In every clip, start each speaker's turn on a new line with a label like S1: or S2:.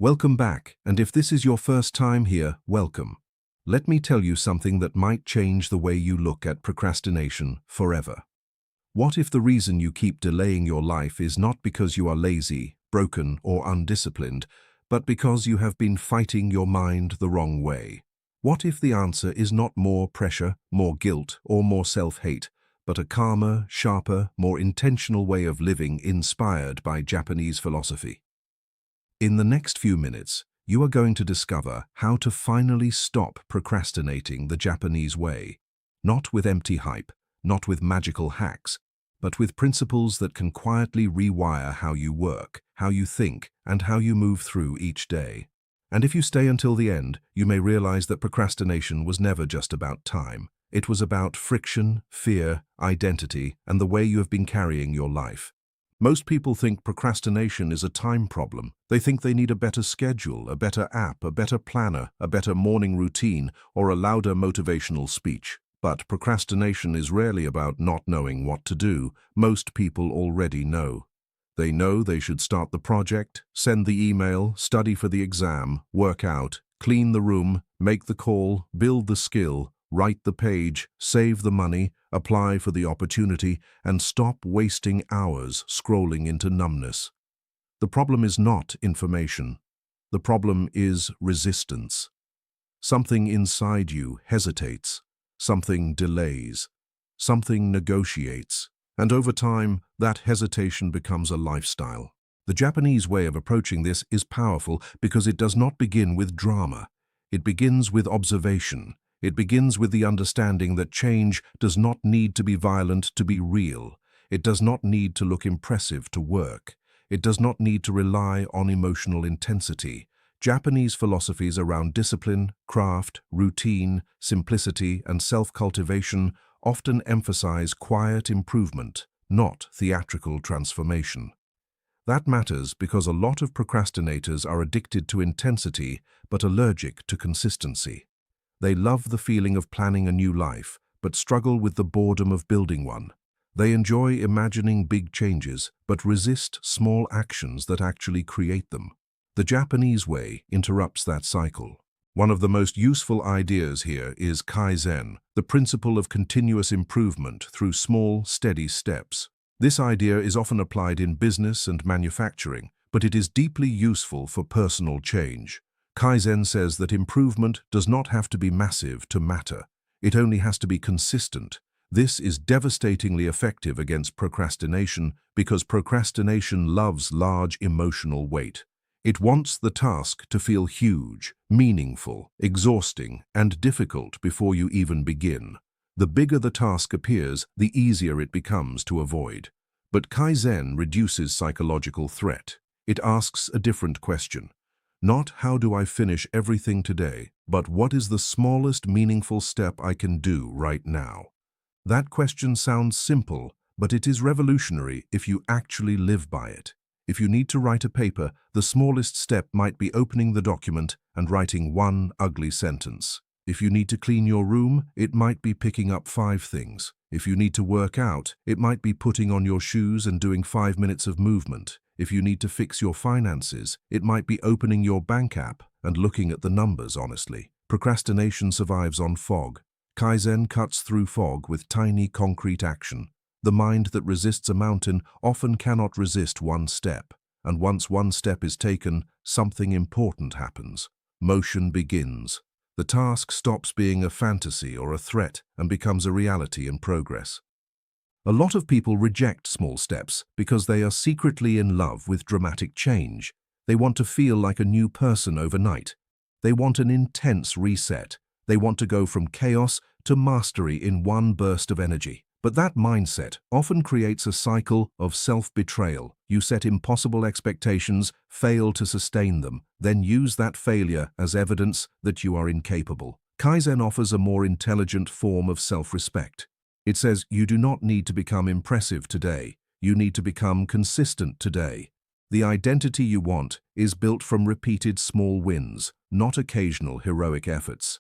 S1: Welcome back, and if this is your first time here, welcome. Let me tell you something that might change the way you look at procrastination forever. What if the reason you keep delaying your life is not because you are lazy, broken, or undisciplined, but because you have been fighting your mind the wrong way? What if the answer is not more pressure, more guilt, or more self-hate, but a calmer, sharper, more intentional way of living inspired by Japanese philosophy? In the next few minutes, you are going to discover how to finally stop procrastinating the Japanese way, not with empty hype, not with magical hacks, but with principles that can quietly rewire how you work, how you think, and how you move through each day. And if you stay until the end, you may realize that procrastination was never just about time. It was about friction, fear, identity, and the way you have been carrying your life. Most people think procrastination is a time problem. They think they need a better schedule, a better app, a better planner, a better morning routine, or a louder motivational speech. But procrastination is rarely about not knowing what to do. Most people already know. They know they should start the project, send the email, study for the exam, work out, clean the room, make the call, build the skill, write the page, save the money, apply for the opportunity, and stop wasting hours scrolling into numbness. The problem is not information. The problem is resistance. Something inside you hesitates, something delays, something negotiates, and over time, that hesitation becomes a lifestyle. The Japanese way of approaching this is powerful because it does not begin with drama. It begins with observation. It begins with the understanding that change does not need to be violent to be real. It does not need to look impressive to work. It does not need to rely on emotional intensity. Japanese philosophies around discipline, craft, routine, simplicity, and self-cultivation often emphasize quiet improvement, not theatrical transformation. That matters because a lot of procrastinators are addicted to intensity but allergic to consistency. They love the feeling of planning a new life, but struggle with the boredom of building one. They enjoy imagining big changes, but resist small actions that actually create them. The Japanese way interrupts that cycle. One of the most useful ideas here is Kaizen, the principle of continuous improvement through small, steady steps. This idea is often applied in business and manufacturing, but it is deeply useful for personal change. Kaizen says that improvement does not have to be massive to matter. It only has to be consistent. This is devastatingly effective against procrastination because procrastination loves large emotional weight. It wants the task to feel huge, meaningful, exhausting, and difficult before you even begin. The bigger the task appears, the easier it becomes to avoid. But Kaizen reduces psychological threat. It asks a different question. Not how do I finish everything today, but what is the smallest meaningful step I can do right now? That question sounds simple, but it is revolutionary if you actually live by it. If you need to write a paper, the smallest step might be opening the document and writing one ugly sentence. If you need to clean your room, it might be picking up 5 things. If you need to work out, it might be putting on your shoes and doing 5 minutes of movement. If you need to fix your finances, it might be opening your bank app and looking at the numbers honestly. Procrastination survives on fog. Kaizen cuts through fog with tiny concrete action. The mind that resists a mountain often cannot resist one step, and once one step is taken, something important happens. Motion begins. The task stops being a fantasy or a threat and becomes a reality in progress. A lot of people reject small steps because they are secretly in love with dramatic change. They want to feel like a new person overnight. They want an intense reset. They want to go from chaos to mastery in one burst of energy. But that mindset often creates a cycle of self-betrayal. You set impossible expectations, fail to sustain them, then use that failure as evidence that you are incapable. Kaizen offers a more intelligent form of self-respect. It says you do not need to become impressive today. You need to become consistent today. The identity you want is built from repeated small wins, not occasional heroic efforts.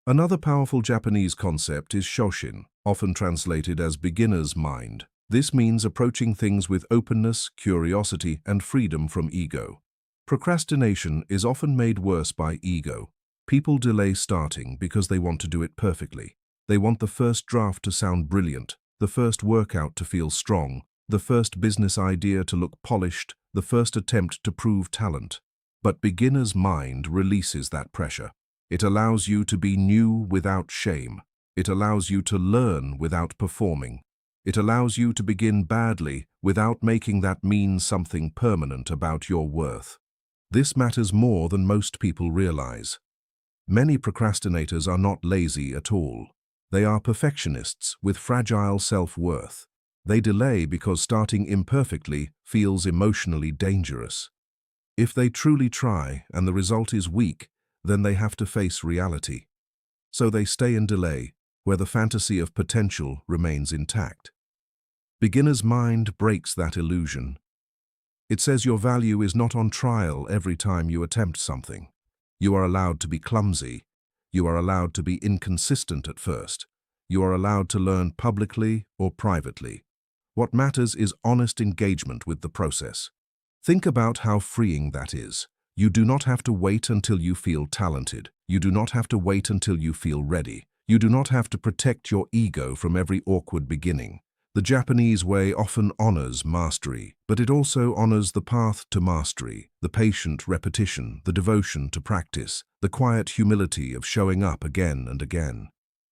S1: Another powerful Japanese concept is shoshin, often translated as beginner's mind. This means approaching things with openness, curiosity, and freedom from ego. Procrastination is often made worse by ego. People delay starting because they want to do it perfectly. They want the first draft to sound brilliant, the first workout to feel strong, the first business idea to look polished, the first attempt to prove talent. But beginner's mind releases that pressure. It allows you to be new without shame. It allows you to learn without performing. It allows you to begin badly without making that mean something permanent about your worth. This matters more than most people realize. Many procrastinators are not lazy at all. They are perfectionists with fragile self-worth. They delay because starting imperfectly feels emotionally dangerous. If they truly try and the result is weak, then they have to face reality. So they stay and delay, where the fantasy of potential remains intact. Beginner's mind breaks that illusion. It says your value is not on trial every time you attempt something. You are allowed to be clumsy. You are allowed to be inconsistent at first. You are allowed to learn publicly or privately. What matters is honest engagement with the process. Think about how freeing that is. You do not have to wait until you feel talented. You do not have to wait until you feel ready. You do not have to protect your ego from every awkward beginning. The Japanese way often honors mastery, but it also honors the path to mastery, the patient repetition, the devotion to practice, the quiet humility of showing up again and again.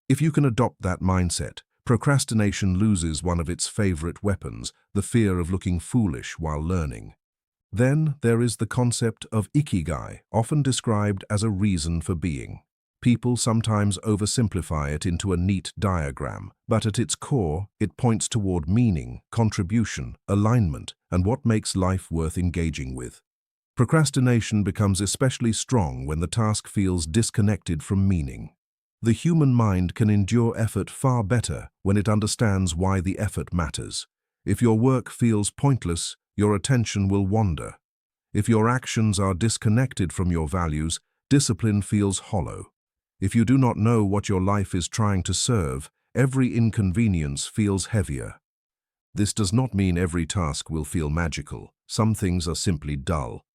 S1: If you can adopt that mindset, procrastination loses one of its favorite weapons, the fear of looking foolish while learning. Then there is the concept of ikigai, often described as a reason for being. People sometimes oversimplify it into a neat diagram, but at its core, it points toward meaning, contribution, alignment, and what makes life worth engaging with. Procrastination becomes especially strong when the task feels disconnected from meaning. The human mind can endure effort far better when it understands why the effort matters. If your work feels pointless, your attention will wander. If your actions are disconnected from your values, discipline feels hollow. If you do not know what your life is trying to serve, every inconvenience feels heavier. This does not mean every task will feel magical. Some things are simply dull.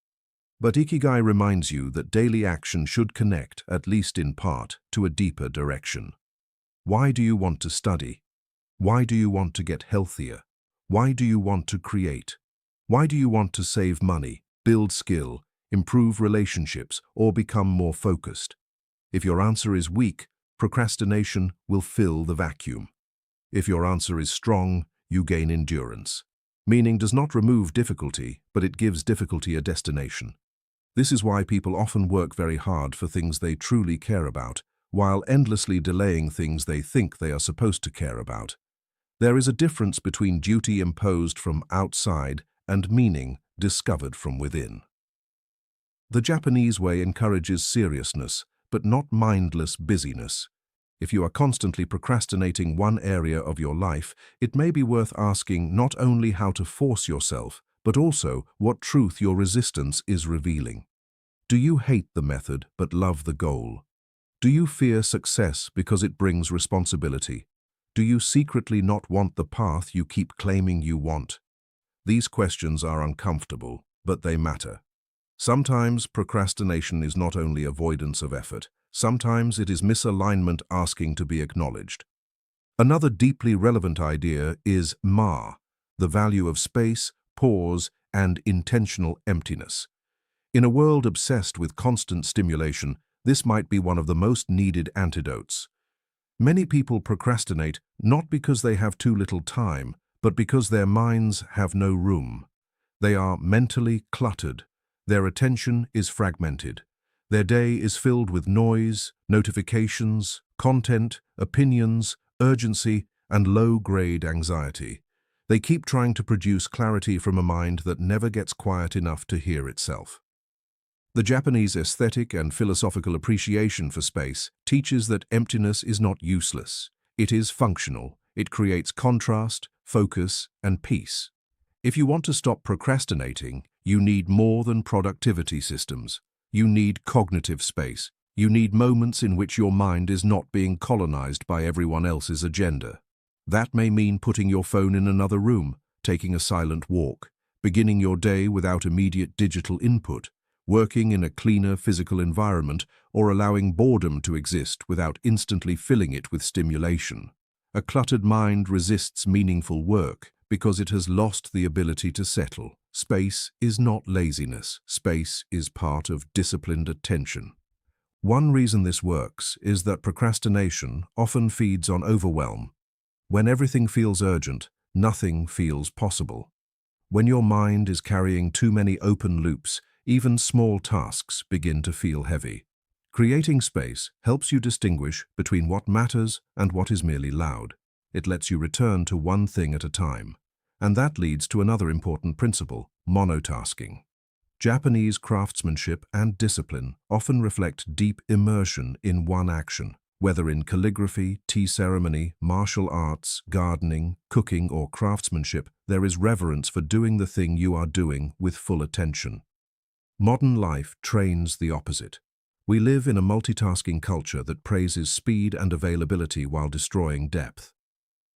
S1: But Ikigai reminds you that daily action should connect, at least in part, to a deeper direction. Why do you want to study? Why do you want to get healthier? Why do you want to create? Why do you want to save money, build skill, improve relationships, or become more focused? If your answer is weak, procrastination will fill the vacuum. If your answer is strong, you gain endurance. Meaning does not remove difficulty, but it gives difficulty a destination. This is why people often work very hard for things they truly care about, while endlessly delaying things they think they are supposed to care about. There is a difference between duty imposed from outside and meaning discovered from within. The Japanese way encourages seriousness, but not mindless busyness. If you are constantly procrastinating one area of your life, it may be worth asking not only how to force yourself, but also what truth your resistance is revealing. Do you hate the method but love the goal? Do you fear success because it brings responsibility? Do you secretly not want the path you keep claiming you want? These questions are uncomfortable, but they matter. Sometimes procrastination is not only avoidance of effort, sometimes it is misalignment asking to be acknowledged. Another deeply relevant idea is the value of space, pause, and intentional emptiness. In a world obsessed with constant stimulation, this might be one of the most needed antidotes. Many people procrastinate not because they have too little time, but because their minds have no room. They are mentally cluttered. Their attention is fragmented. Their day is filled with noise, notifications, content, opinions, urgency, and low-grade anxiety. They keep trying to produce clarity from a mind that never gets quiet enough to hear itself. The Japanese aesthetic and philosophical appreciation for space teaches that emptiness is not useless. It is functional. It creates contrast, focus, and peace. If you want to stop procrastinating, you need more than productivity systems. You need cognitive space. You need moments in which your mind is not being colonized by everyone else's agenda. That may mean putting your phone in another room, taking a silent walk, beginning your day without immediate digital input, working in a cleaner physical environment, or allowing boredom to exist without instantly filling it with stimulation. A cluttered mind resists meaningful work because it has lost the ability to settle. Space is not laziness. Space is part of disciplined attention. One reason this works is that procrastination often feeds on overwhelm. When everything feels urgent, nothing feels possible. When your mind is carrying too many open loops, even small tasks begin to feel heavy. Creating space helps you distinguish between what matters and what is merely loud. It lets you return to one thing at a time. And that leads to another important principle: monotasking. Japanese craftsmanship and discipline often reflect deep immersion in one action. Whether in calligraphy, tea ceremony, martial arts, gardening, cooking, or craftsmanship, there is reverence for doing the thing you are doing with full attention. Modern life trains the opposite. We live in a multitasking culture that praises speed and availability while destroying depth.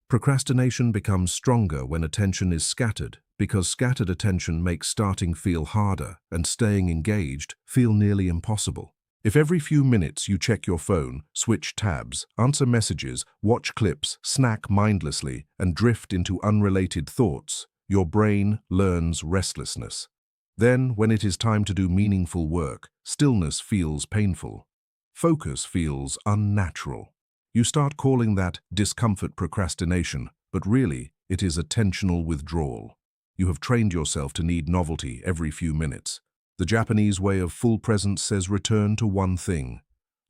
S1: Procrastination becomes stronger when attention is scattered, because scattered attention makes starting feel harder and staying engaged feel nearly impossible. If every few minutes you check your phone, switch tabs, answer messages, watch clips, snack mindlessly, and drift into unrelated thoughts, your brain learns restlessness. Then, when it is time to do meaningful work, stillness feels painful. Focus feels unnatural. You start calling that discomfort procrastination, but really, it is attentional withdrawal. You have trained yourself to need novelty every few minutes. The Japanese way of full presence says return to one thing.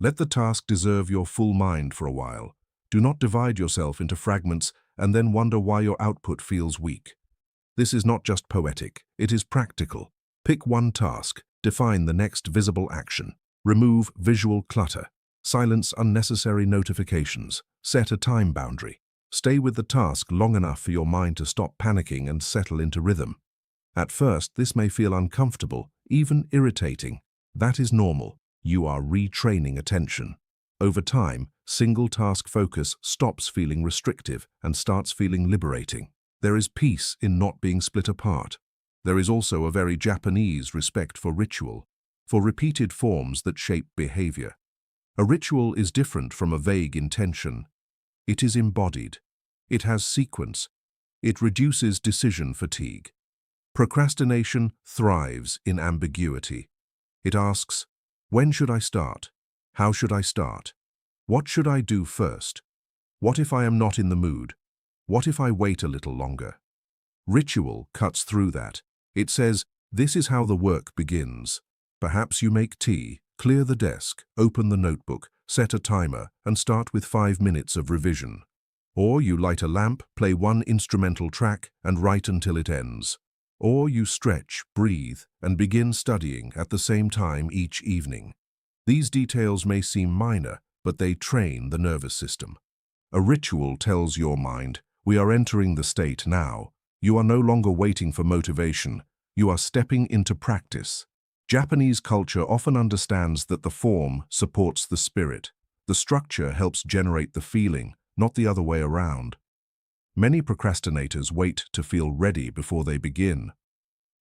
S1: Let the task deserve your full mind for a while. Do not divide yourself into fragments and then wonder why your output feels weak. This is not just poetic, it is practical. Pick one task, define the next visible action, remove visual clutter, silence unnecessary notifications, set a time boundary. Stay with the task long enough for your mind to stop panicking and settle into rhythm. At first, this may feel uncomfortable, even irritating. That is normal. You are retraining attention. Over time, single-task focus stops feeling restrictive and starts feeling liberating. There is peace in not being split apart. There is also a very Japanese respect for ritual, for repeated forms that shape behavior. A ritual is different from a vague intention. It is embodied. It has sequence. It reduces decision fatigue. Procrastination thrives in ambiguity. It asks, when should I start? How should I start? What should I do first? What if I am not in the mood? What if I wait a little longer? Ritual cuts through that. It says, this is how the work begins. Perhaps you make tea, clear the desk, open the notebook, set a timer, and start with 5 minutes of revision. Or you light a lamp, play one instrumental track, and write until it ends. Or you stretch, breathe, and begin studying at the same time each evening. These details may seem minor, but they train the nervous system. A ritual tells your mind, we are entering the state now. You are no longer waiting for motivation. You are stepping into practice. Japanese culture often understands that the form supports the spirit. The structure helps generate the feeling, not the other way around. Many procrastinators wait to feel ready before they begin.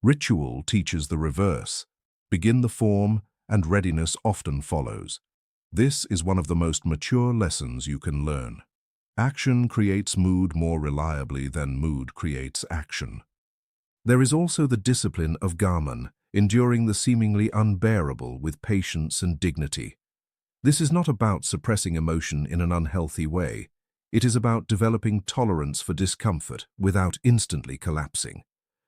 S1: Ritual teaches the reverse. Begin the form, and readiness often follows. This is one of the most mature lessons you can learn. Action creates mood more reliably than mood creates action. There is also the discipline of gaman, enduring the seemingly unbearable with patience and dignity. This is not about suppressing emotion in an unhealthy way. It is about developing tolerance for discomfort without instantly collapsing.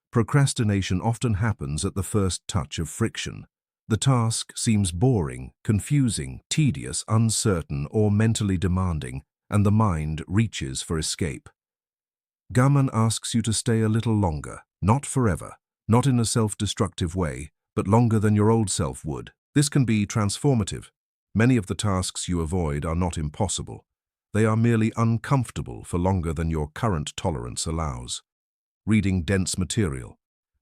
S1: Procrastination often happens at the first touch of friction. The task seems boring, confusing, tedious, uncertain, or mentally demanding, and the mind reaches for escape. Gaman asks you to stay a little longer, not forever, not in a self-destructive way, but longer than your old self would. This can be transformative. Many of the tasks you avoid are not impossible. They are merely uncomfortable for longer than your current tolerance allows. Reading dense material,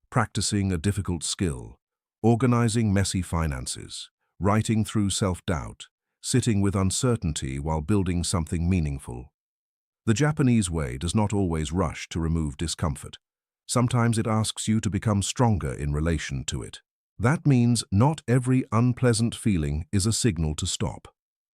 S1: practicing a difficult skill, organizing messy finances, writing through self-doubt, sitting with uncertainty while building something meaningful. The Japanese way does not always rush to remove discomfort. Sometimes it asks you to become stronger in relation to it. That means not every unpleasant feeling is a signal to stop.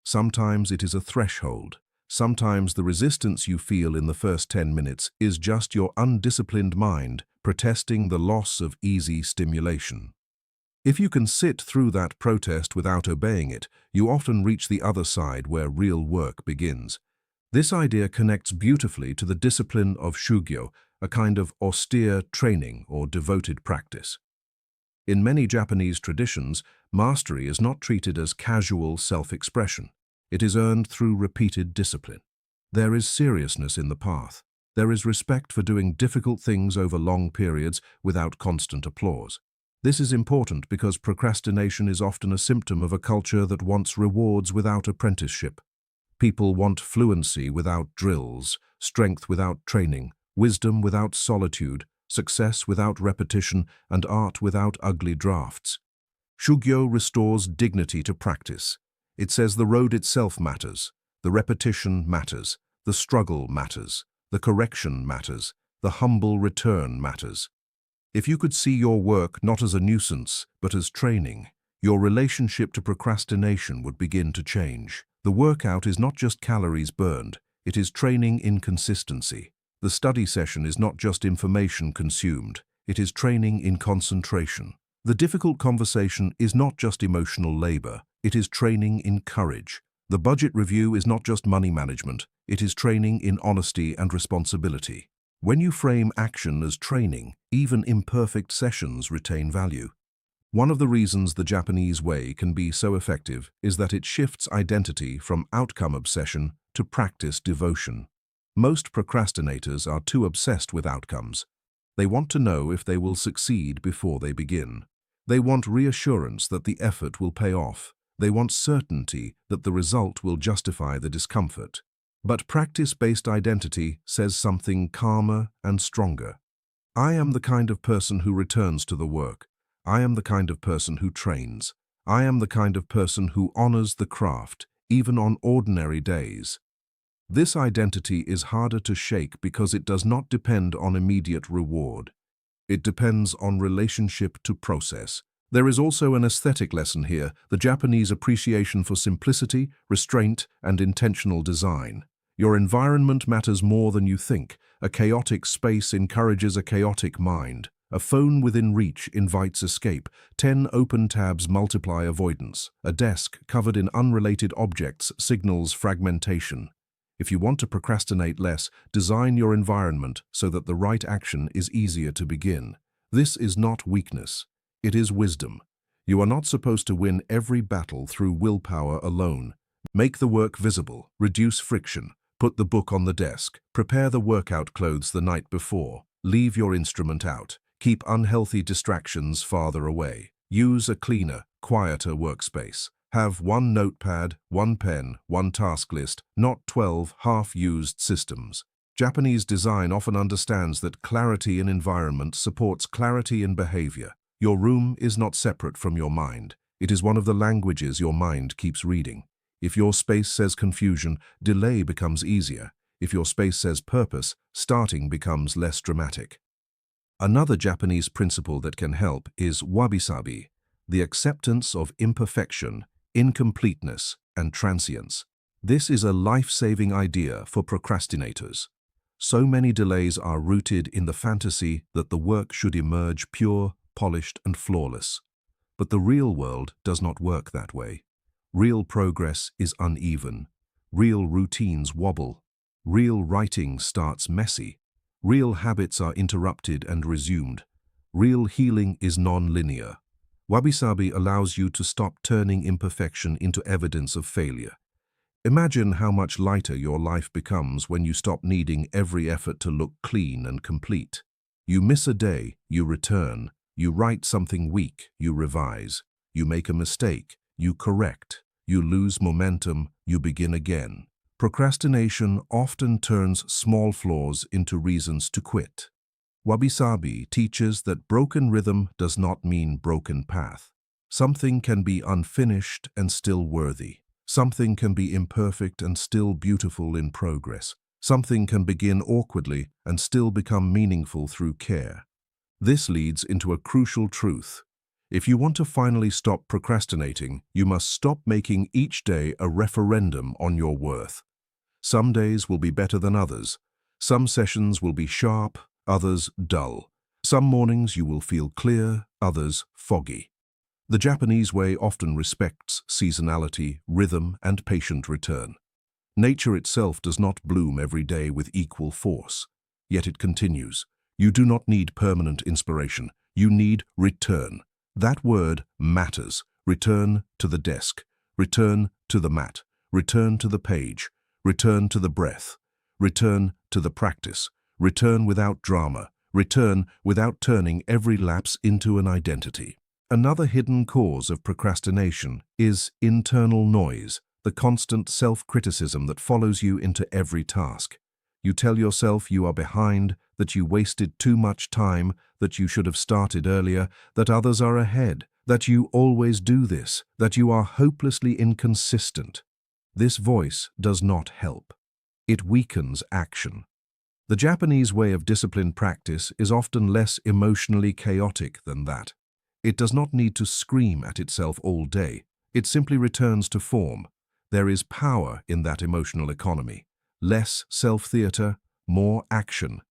S1: Sometimes it is a threshold. Sometimes the resistance you feel in the first 10 minutes is just your undisciplined mind protesting the loss of easy stimulation. If you can sit through that protest without obeying it, you often reach the other side where real work begins. This idea connects beautifully to the discipline of shugyo, a kind of austere training or devoted practice. In many Japanese traditions, mastery is not treated as casual self-expression. It is earned through repeated discipline. There is seriousness in the path. There is respect for doing difficult things over long periods without constant applause. This is important because procrastination is often a symptom of a culture that wants rewards without apprenticeship. People want fluency without drills, strength without training, wisdom without solitude, success without repetition, and art without ugly drafts. Shugyo restores dignity to practice. It says the road itself matters, the repetition matters, the struggle matters, the correction matters, the humble return matters. If you could see your work not as a nuisance, but as training, your relationship to procrastination would begin to change. The workout is not just calories burned, it is training in consistency. The study session is not just information consumed, it is training in concentration. The difficult conversation is not just emotional labor, it is training in courage. The budget review is not just money management, it is training in honesty and responsibility. When you frame action as training, even imperfect sessions retain value. One of the reasons the Japanese way can be so effective is that it shifts identity from outcome obsession to practice devotion. Most procrastinators are too obsessed with outcomes. They want to know if they will succeed before they begin. They want reassurance that the effort will pay off. They want certainty that the result will justify the discomfort. But practice-based identity says something calmer and stronger. I am the kind of person who returns to the work. I am the kind of person who trains. I am the kind of person who honors the craft, even on ordinary days. This identity is harder to shake because it does not depend on immediate reward. It depends on relationship to process. There is also an aesthetic lesson here, the Japanese appreciation for simplicity, restraint, and intentional design. Your environment matters more than you think. A chaotic space encourages a chaotic mind. A phone within reach invites escape. 10 open tabs multiply avoidance. A desk covered in unrelated objects signals fragmentation. If you want to procrastinate less, design your environment so that the right action is easier to begin. This is not weakness. It is wisdom. You are not supposed to win every battle through willpower alone. Make the work visible, reduce friction, put the book on the desk, prepare the workout clothes the night before, leave your instrument out, keep unhealthy distractions farther away, use a cleaner, quieter workspace. Have one notepad, one pen, one task list, not 12 half-used systems. Japanese design often understands that clarity in environment supports clarity in behavior. Your room is not separate from your mind. It is one of the languages your mind keeps reading. If your space says confusion, delay becomes easier. If your space says purpose, starting becomes less dramatic. Another Japanese principle that can help is wabi-sabi, the acceptance of imperfection, incompleteness, and transience. This is a life-saving idea for procrastinators. So many delays are rooted in the fantasy that the work should emerge pure, polished, and flawless. But the real world does not work that way. Real progress is uneven. Real routines wobble. Real writing starts messy. Real habits are interrupted and resumed. Real healing is non-linear. Wabi-sabi allows you to stop turning imperfection into evidence of failure. Imagine how much lighter your life becomes when you stop needing every effort to look clean and complete. You miss a day, you return. You write something weak, you revise. You make a mistake, you correct. You lose momentum, you begin again. Procrastination often turns small flaws into reasons to quit. Wabi-sabi teaches that broken rhythm does not mean broken path. Something can be unfinished and still worthy. Something can be imperfect and still beautiful in progress. Something can begin awkwardly and still become meaningful through care. This leads into a crucial truth. If you want to finally stop procrastinating, you must stop making each day a referendum on your worth. Some days will be better than others. Some sessions will be sharp, others dull. Some mornings you will feel clear, others foggy. The Japanese way often respects seasonality, rhythm, and patient return. Nature itself does not bloom every day with equal force. Yet it continues. You do not need permanent inspiration. You need return. That word matters. Return to the desk. Return to the mat. Return to the page. Return to the breath. Return to the practice. Return without drama. Return without turning every lapse into an identity. Another hidden cause of procrastination is internal noise, the constant self-criticism that follows you into every task. You tell yourself you are behind, that you wasted too much time, that you should have started earlier, that others are ahead, that you always do this, that you are hopelessly inconsistent. This voice does not help. It weakens action. The Japanese way of disciplined practice is often less emotionally chaotic than that. It does not need to scream at itself all day. It simply returns to form. There is power in that emotional economy. Less self-theater, more action.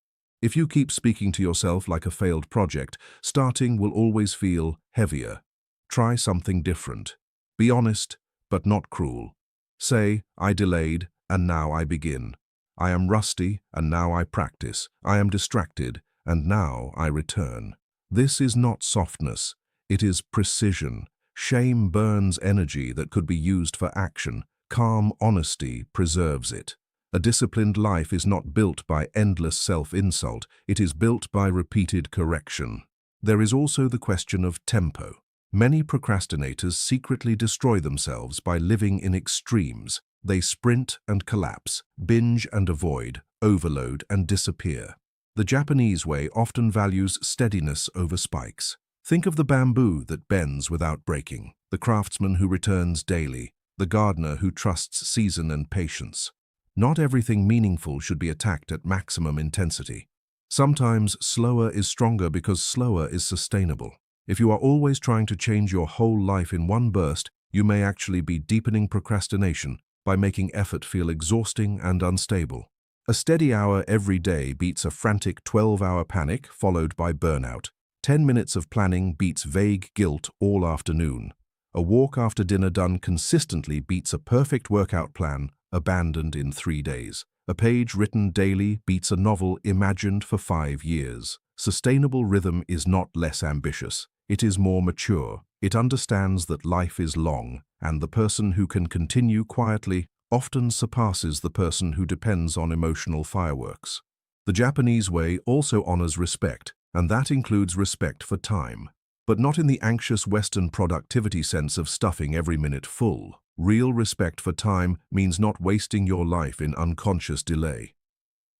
S1: If you keep speaking to yourself like a failed project, starting will always feel heavier. Try something different. Be honest, but not cruel. Say, I delayed, and now I begin. I am rusty, and now I practice. I am distracted, and now I return. This is not softness. It is precision. Shame burns energy that could be used for action. Calm honesty preserves it. A disciplined life is not built by endless self-insult. It is built by repeated correction. There is also the question of tempo. Many procrastinators secretly destroy themselves by living in extremes. They sprint and collapse, binge and avoid, overload and disappear. The Japanese way often values steadiness over spikes. Think of the bamboo that bends without breaking, the craftsman who returns daily, the gardener who trusts season and patience. Not everything meaningful should be attacked at maximum intensity. Sometimes slower is stronger because slower is sustainable. If you are always trying to change your whole life in one burst, you may actually be deepening procrastination by making effort feel exhausting and unstable. A steady hour every day beats a frantic 12-hour panic followed by burnout. 10 minutes of planning beats vague guilt all afternoon. A walk after dinner done consistently beats a perfect workout plan abandoned in 3 days. A page written daily beats a novel imagined for 5 years. Sustainable rhythm is not less ambitious. It is more mature. It understands that life is long, and the person who can continue quietly often surpasses the person who depends on emotional fireworks. The Japanese way also honors respect, and that includes respect for time, but not in the anxious Western productivity sense of stuffing every minute full. Real respect for time means not wasting your life in unconscious delay.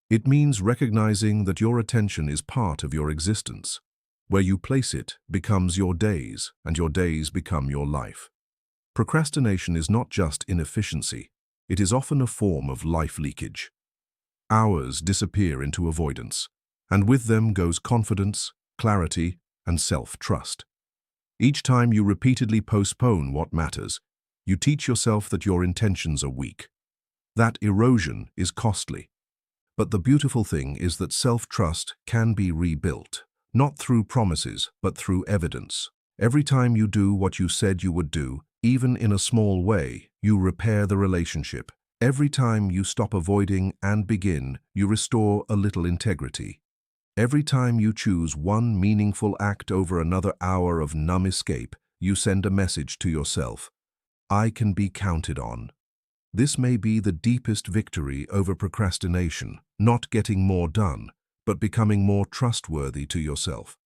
S1: It means recognizing that your attention is part of your existence. Where you place it becomes your days, and your days become your life. Procrastination is not just inefficiency. It is often a form of life leakage. Hours disappear into avoidance, and with them goes confidence, clarity, and self-trust. Each time you repeatedly postpone what matters, you teach yourself that your intentions are weak. That erosion is costly. But the beautiful thing is that self-trust can be rebuilt, not through promises, but through evidence. Every time you do what you said you would do, even in a small way, you repair the relationship. Every time you stop avoiding and begin, you restore a little integrity. Every time you choose one meaningful act over another hour of numb escape, you send a message to yourself. I can be counted on. This may be the deepest victory over procrastination, not getting more done, but becoming more trustworthy to yourself.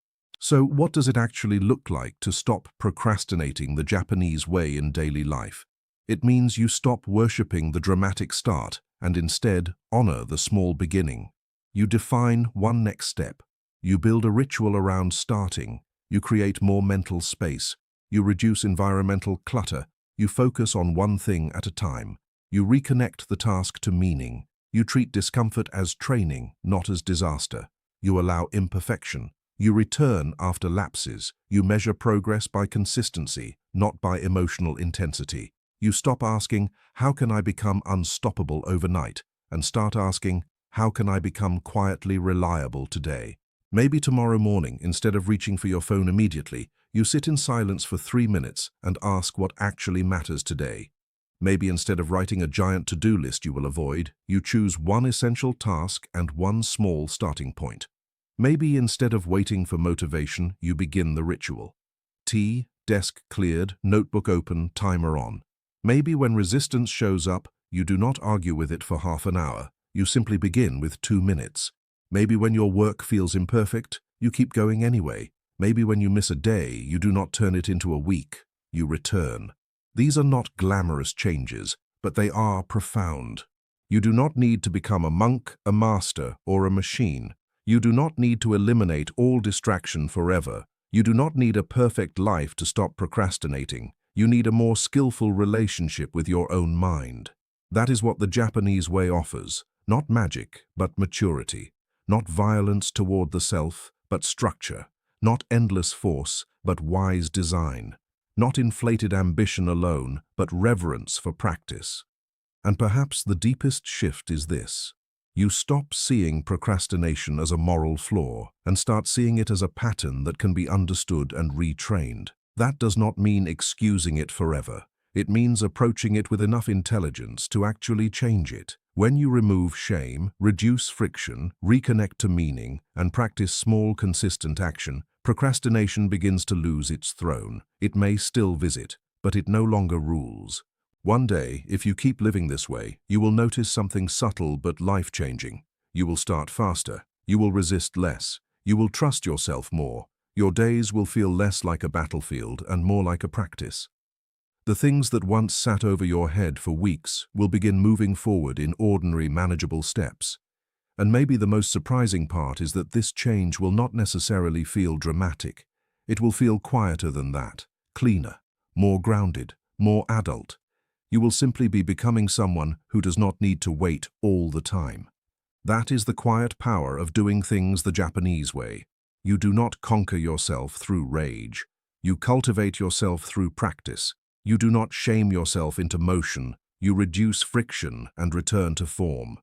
S1: So what does it actually look like to stop procrastinating the Japanese way in daily life? It means you stop worshipping the dramatic start and instead honor the small beginning. You define one next step. You build a ritual around starting. You create more mental space. You reduce environmental clutter. You focus on one thing at a time. You reconnect the task to meaning. You treat discomfort as training, not as disaster. You allow imperfection. You return after lapses. You measure progress by consistency, not by emotional intensity. You stop asking, how can I become unstoppable overnight? And start asking, how can I become quietly reliable today? Maybe tomorrow morning, instead of reaching for your phone immediately, you sit in silence for 3 minutes and ask what actually matters today. Maybe instead of writing a giant to-do list you will avoid, you choose one essential task and one small starting point. Maybe instead of waiting for motivation, you begin the ritual. Tea, desk cleared, notebook open, timer on. Maybe when resistance shows up, you do not argue with it for half an hour. You simply begin with 2 minutes. Maybe when your work feels imperfect, you keep going anyway. Maybe when you miss a day, you do not turn it into a week. You return. These are not glamorous changes, but they are profound. You do not need to become a monk, a master, or a machine. You do not need to eliminate all distraction forever. You do not need a perfect life to stop procrastinating. You need a more skillful relationship with your own mind. That is what the Japanese way offers. Not magic, but maturity. Not violence toward the self, but structure. Not endless force, but wise design. Not inflated ambition alone, but reverence for practice. And perhaps the deepest shift is this. You stop seeing procrastination as a moral flaw and start seeing it as a pattern that can be understood and retrained. That does not mean excusing it forever. It means approaching it with enough intelligence to actually change it. When you remove shame, reduce friction, reconnect to meaning, and practice small, consistent action, procrastination begins to lose its throne. It may still visit, but it no longer rules. One day, if you keep living this way, you will notice something subtle but life-changing. You will start faster. You will resist less. You will trust yourself more. Your days will feel less like a battlefield and more like a practice. The things that once sat over your head for weeks will begin moving forward in ordinary, manageable steps. And maybe the most surprising part is that this change will not necessarily feel dramatic. It will feel quieter than that, cleaner, more grounded, more adult. You will simply be becoming someone who does not need to wait all the time. That is the quiet power of doing things the Japanese way. You do not conquer yourself through rage. You cultivate yourself through practice. You do not shame yourself into motion. You reduce friction and return to form.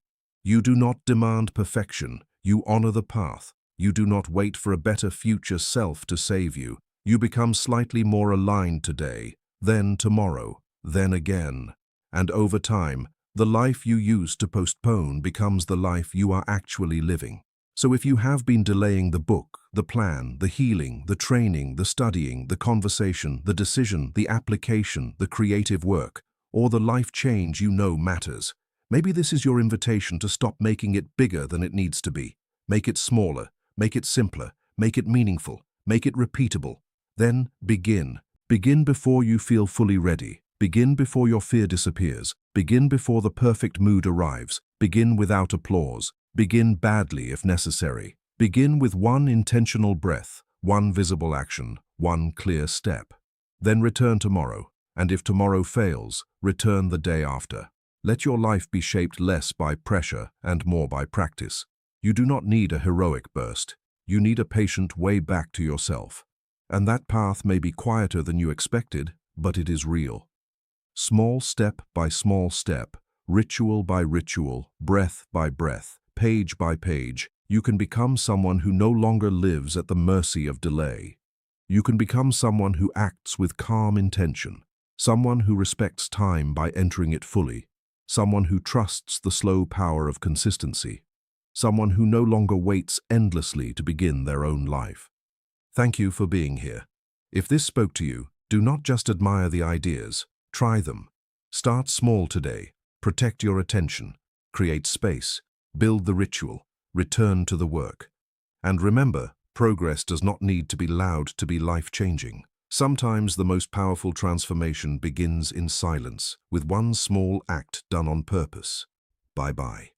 S1: You do not demand perfection. You honor the path. You do not wait for a better future self to save you. You become slightly more aligned today, then tomorrow, then again. And over time, the life you used to postpone becomes the life you are actually living. So if you have been delaying the book, the plan, the healing, the training, the studying, the conversation, the decision, the application, the creative work, or the life change you know matters, maybe this is your invitation to stop making it bigger than it needs to be. Make it smaller, make it simpler, make it meaningful, make it repeatable. Then begin. Begin before you feel fully ready. Begin before your fear disappears. Begin before the perfect mood arrives. Begin without applause. Begin badly if necessary. Begin with one intentional breath, one visible action, one clear step. Then return tomorrow, and if tomorrow fails, return the day after. Let your life be shaped less by pressure and more by practice. You do not need a heroic burst. You need a patient way back to yourself. And that path may be quieter than you expected, but it is real. Small step by small step, ritual by ritual, breath by breath, page by page, you can become someone who no longer lives at the mercy of delay. You can become someone who acts with calm intention, someone who respects time by entering it fully, someone who trusts the slow power of consistency, someone who no longer waits endlessly to begin their own life. Thank you for being here. If this spoke to you, do not just admire the ideas, try them. Start small today, protect your attention, create space, build the ritual, return to the work. And remember, progress does not need to be loud to be life-changing. Sometimes the most powerful transformation begins in silence, with one small act done on purpose. Bye-bye.